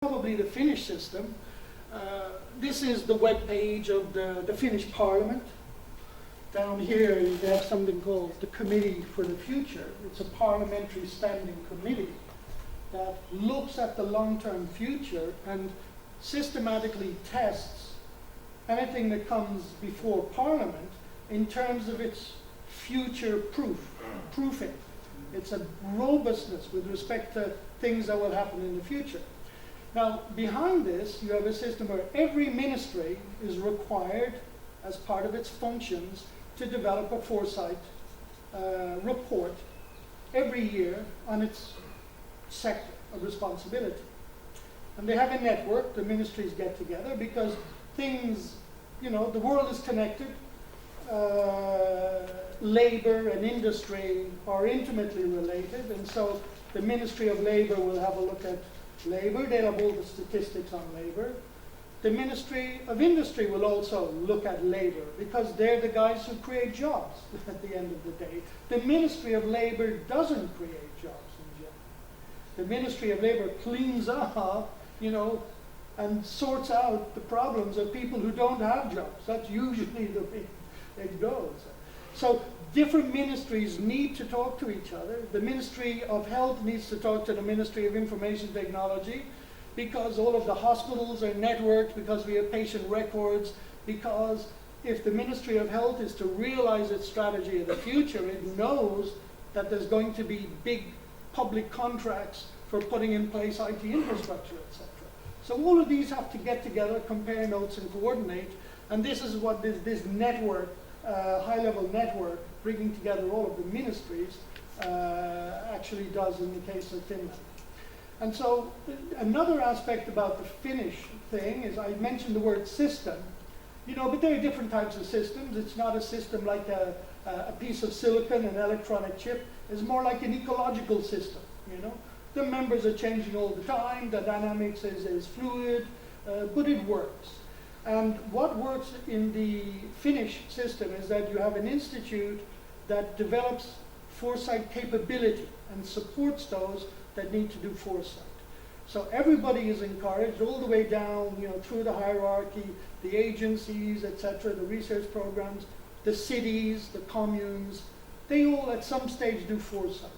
probably the Finnish system. This is the web page of the Finnish Parliament. Down here you have something called the Committee for the Future. It's a parliamentary standing committee that looks at the long-term future and systematically tests anything that comes before Parliament in terms of its future proofing. It's a robustness with respect to things that will happen in the future. Now, behind this, you have a system where every ministry is required, as part of its functions, to develop a foresight report every year on its sector of responsibility. And they have a network, the ministries get together, because things, the world is connected. Labor and industry are intimately related, and so the Ministry of Labor will have a look at labor. They'll have all the statistics on labor. The Ministry of Industry will also look at labor, because they're the guys who create jobs at the end of the day. The Ministry of Labor doesn't create jobs in general. The Ministry of Labor cleans up, and sorts out the problems of people who don't have jobs. That's usually the way it goes. So different ministries need to talk to each other. The Ministry of Health needs to talk to the Ministry of Information Technology, because all of the hospitals are networked, because we have patient records, because if the Ministry of Health is to realize its strategy of the future, it knows that there's going to be big public contracts for putting in place IT infrastructure, etc. So all of these have to get together, compare notes, and coordinate. And this is what this network, high-level network, bringing together all of the ministries, actually does in the case of Finland. And so another aspect about the Finnish thing is, I mentioned the word system, but there are different types of systems. It's not a system like a piece of silicon, an electronic chip. It's more like an ecological system, The members are changing all the time, the dynamics is fluid, but it works. And what works in the Finnish system is that you have an institute that develops foresight capability and supports those that need to do foresight. So everybody is encouraged all the way down, through the hierarchy, the agencies, etc., the research programs, the cities, the communes. They all at some stage do foresight.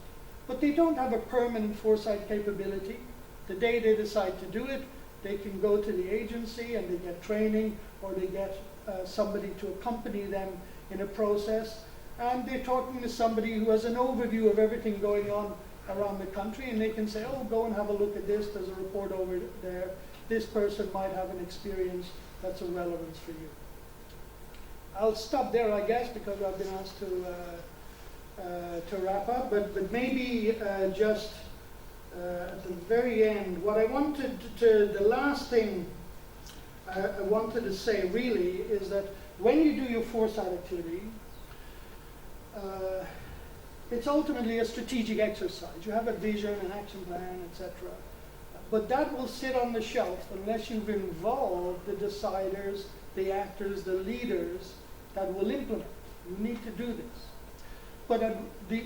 But they don't have a permanent foresight capability. The day they decide to do it, they can go to the agency and they get training, or they get somebody to accompany them in a process. And they're talking to somebody who has an overview of everything going on around the country, and they can say, oh, go and have a look at this, there's a report over there. This person might have an experience that's of relevance for you. I'll stop there, I guess, because I've been asked to wrap up, but maybe just at the very end, what I wanted the last thing I wanted to say really is that when you do your foresight activity, it's ultimately a strategic exercise. You have a vision, an action plan, etc. But that will sit on the shelf unless you've involved the deciders, the actors, the leaders that will implement. You need to do this. But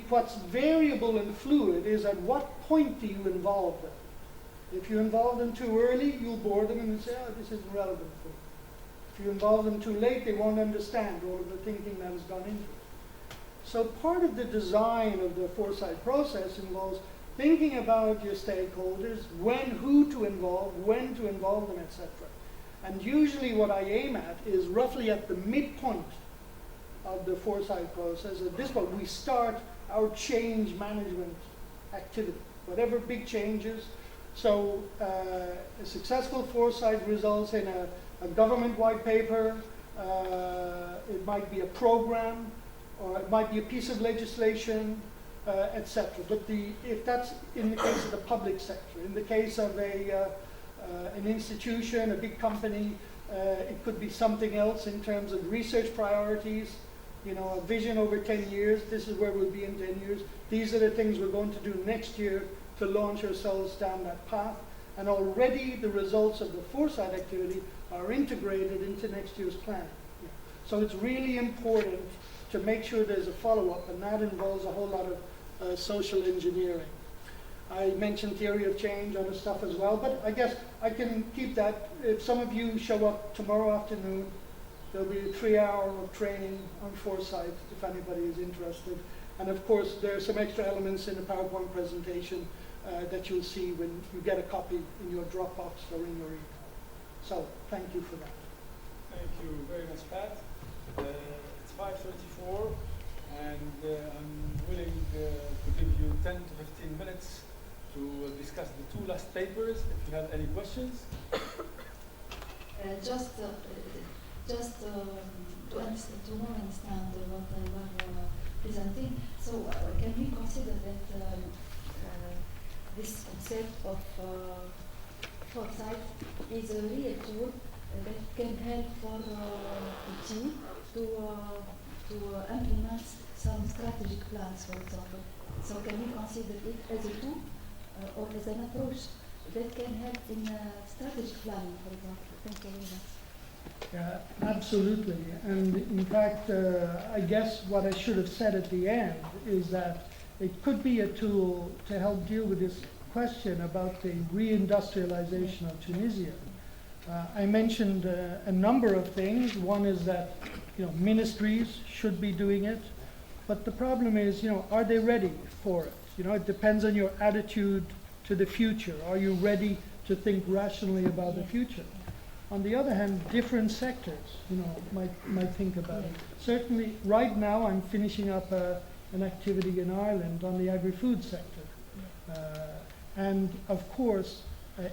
what's variable and fluid is at what point do you involve them? If you involve them too early, you'll bore them and say, oh, this isn't relevant for me. If you involve them too late, they won't understand all of the thinking that has gone into it. So part of the design of the foresight process involves thinking about your stakeholders, who to involve, when to involve them, etc. And usually what I aim at is roughly at the midpoint of the foresight process. At this point, we start our change management activity, whatever big changes. So a successful foresight results in a government white paper. It might be a program, or it might be a piece of legislation, etc. But if that's in the case of the public sector, in the case of an institution, a big company, it could be something else in terms of research priorities, a vision over 10 years. This is where we'll be in 10 years. These are the things we're going to do next year to launch ourselves down that path. And already the results of the foresight activity are integrated into next year's plan. So it's really important to make sure there's a follow-up, and that involves a whole lot of social engineering. I mentioned theory of change, other stuff as well, but I guess I can keep that. If some of you show up tomorrow afternoon, there'll be a 3-hour of training on foresight if anybody is interested. And of course, there are some extra elements in the PowerPoint presentation that you'll see when you get a copy in your Dropbox or in your email. So thank you for that. Thank you very much, Pat. It's 5:34, and I'm willing to give you 10 to 15 minutes to discuss the 2 last papers. If you have any questions. Just to understand, to more understand what I was presenting. So can we consider that this concept of foresight is a real tool that can help for the team to implement some strategic plans, for example? So can we consider it as a tool or as an approach that can help in strategic planning, for example? Thank you very much. Yeah, absolutely. And in fact, I guess what I should have said at the end is that it could be a tool to help deal with this question about the reindustrialization of Tunisia. I mentioned a number of things. One is that ministries should be doing it, but the problem is, are they ready for it? It depends on your attitude to the future. Are you ready to think rationally about the future? On the other hand, different sectors, might think about it. Certainly, right now, I'm finishing up an activity in Ireland on the agri-food sector. And of course,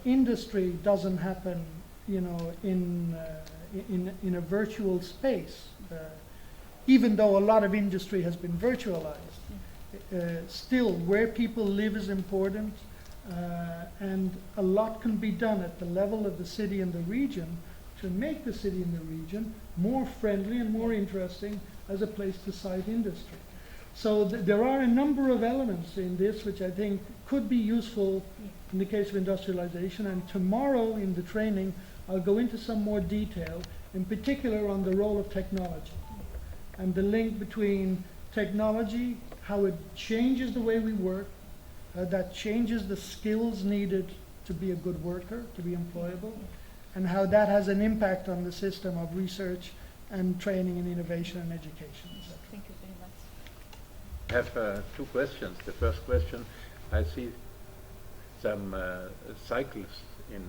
industry doesn't happen, in a virtual space. Even though a lot of industry has been virtualized, still where people live is important, and a lot can be done at the level of the city and the region to make the city and the region more friendly and more interesting as a place to site industry. So there are a number of elements in this which I think could be useful in the case of industrialization, and tomorrow in the training I'll go into some more detail, in particular on the role of technology and the link between technology, how it changes the way we work, that changes the skills needed to be a good worker, to be employable, and how that has an impact on the system of research and training and innovation and education. Thank you very much. I have 2 questions. The first question, I see some cycles in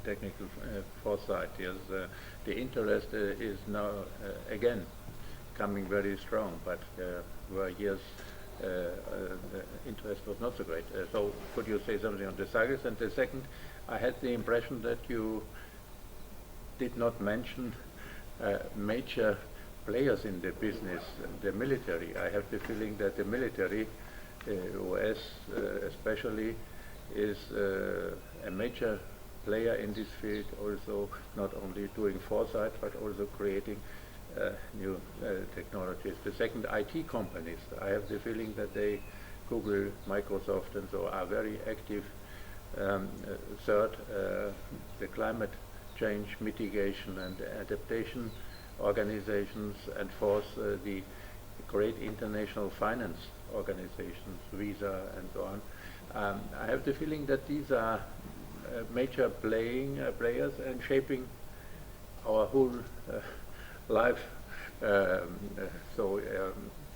technical foresight. Yes, the interest is now again coming very strong, but were years the interest was not so great. So could you say something on the cycles? And the second, I had the impression that you did not mention major players in the business, the military. I have the feeling that the military, US especially, is a major player in this field, also not only doing foresight but also creating new technologies. The second, IT companies. I have the feeling that they, Google, Microsoft, and so are very active. Third, the climate change mitigation and adaptation organizations, and fourth, the great international finance organizations, Visa and so on. I have the feeling that these are major players and shaping our whole life.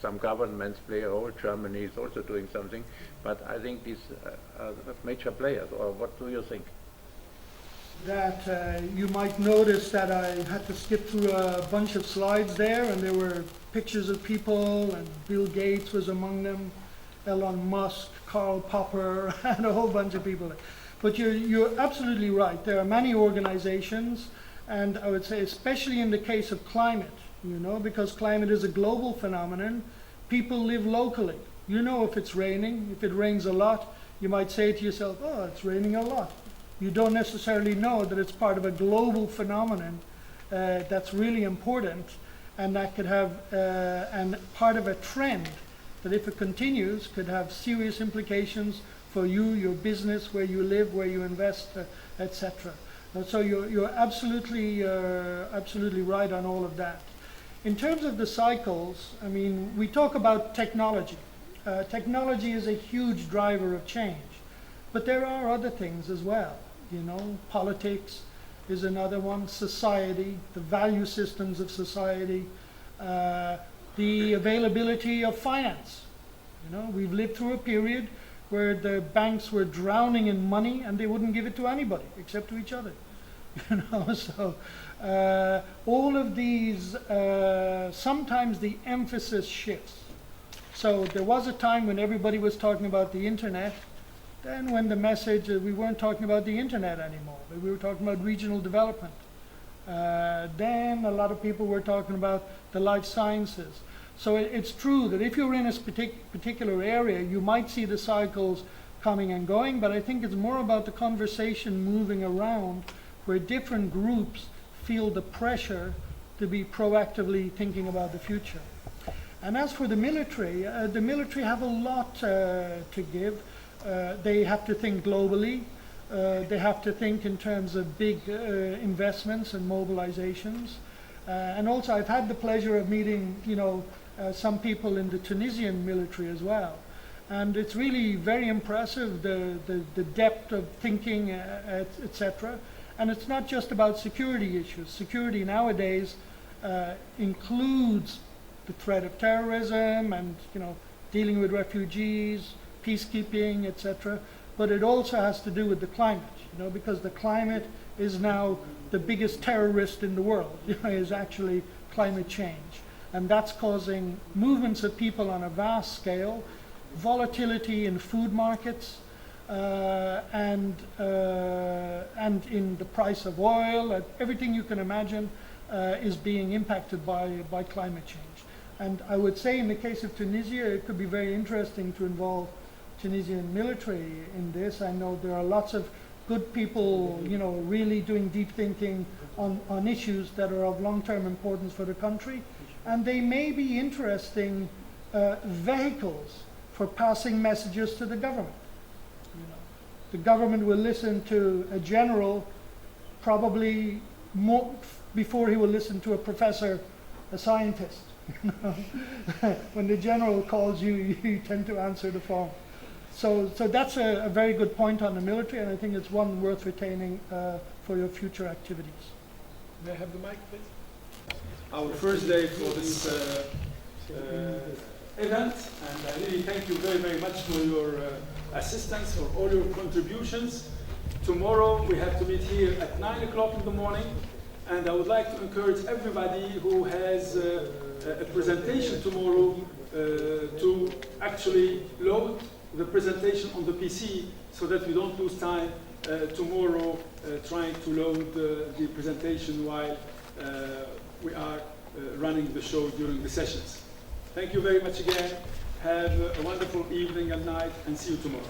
Some governments play a role. Germany is also doing something, but I think these are major players. Or what do you think? That you might notice that I had to skip through a bunch of slides there, and there were pictures of people, and Bill Gates was among them, Elon Musk, Karl Popper, and a whole bunch of people. But you're absolutely right. There are many organizations, and I would say especially in the case of climate, because climate is a global phenomenon, people live locally. If it's raining, if it rains a lot, you might say to yourself, oh, it's raining a lot. You don't necessarily know that it's part of a global phenomenon that's really important, and that could have, and part of a trend that if it continues could have serious implications for you, your business, where you live, where you invest, etc. So you're absolutely right on all of that. In terms of the cycles, I mean, we talk about technology, technology is a huge driver of change. But there are other things as well. You know, politics is another one, society, the value systems of society, the availability of finance. You know, we've lived through a period where the banks were drowning in money and they wouldn't give it to anybody except to each other. You know, so all of these, sometimes the emphasis shifts. So there was a time when everybody was talking about the internet. Then when the message, we weren't talking about the internet anymore, but we were talking about regional development. Then a lot of people were talking about the life sciences. So it's true that if you're in a particular area, you might see the cycles coming and going, but I think it's more about the conversation moving around where different groups feel the pressure to be proactively thinking about the future. And as for the military have a lot to give. They have to think globally. They have to think in terms of big investments and mobilizations. And also I've had the pleasure of meeting, you know, some people in the Tunisian military as well. And it's really very impressive, the depth of thinking, etc. And it's not just about security issues. Security nowadays includes the threat of terrorism and, you know, dealing with refugees, peacekeeping, etc. But it also has to do with the climate, you know, because the climate is now the biggest terrorist in the world, you know, is actually climate change. And that's causing movements of people on a vast scale, volatility in food markets, and in the price of oil. Everything you can imagine is being impacted by climate change. And I would say in the case of Tunisia, it could be very interesting to involve Tunisian military in this. I know there are lots of good people, you know, really doing deep thinking on issues that are of long-term importance for the country. And they may be interesting vehicles for passing messages to the government. You know, the government will listen to a general probably more before he will listen to a professor, a scientist. You know? When the general calls you, you tend to answer the phone. So that's a very good point on the military, and I think it's one worth retaining for your future activities. May I have the mic, please? Our first day for this event, and I really thank you very, very much for your assistance, for all your contributions. Tomorrow we have to meet here at 9 o'clock in the morning, and I would like to encourage everybody who has a presentation tomorrow to actually load the presentation on the PC so that we don't lose time tomorrow trying to load the presentation while we are running the show during the sessions. Thank you very much again. Have a wonderful evening and night, and see you tomorrow.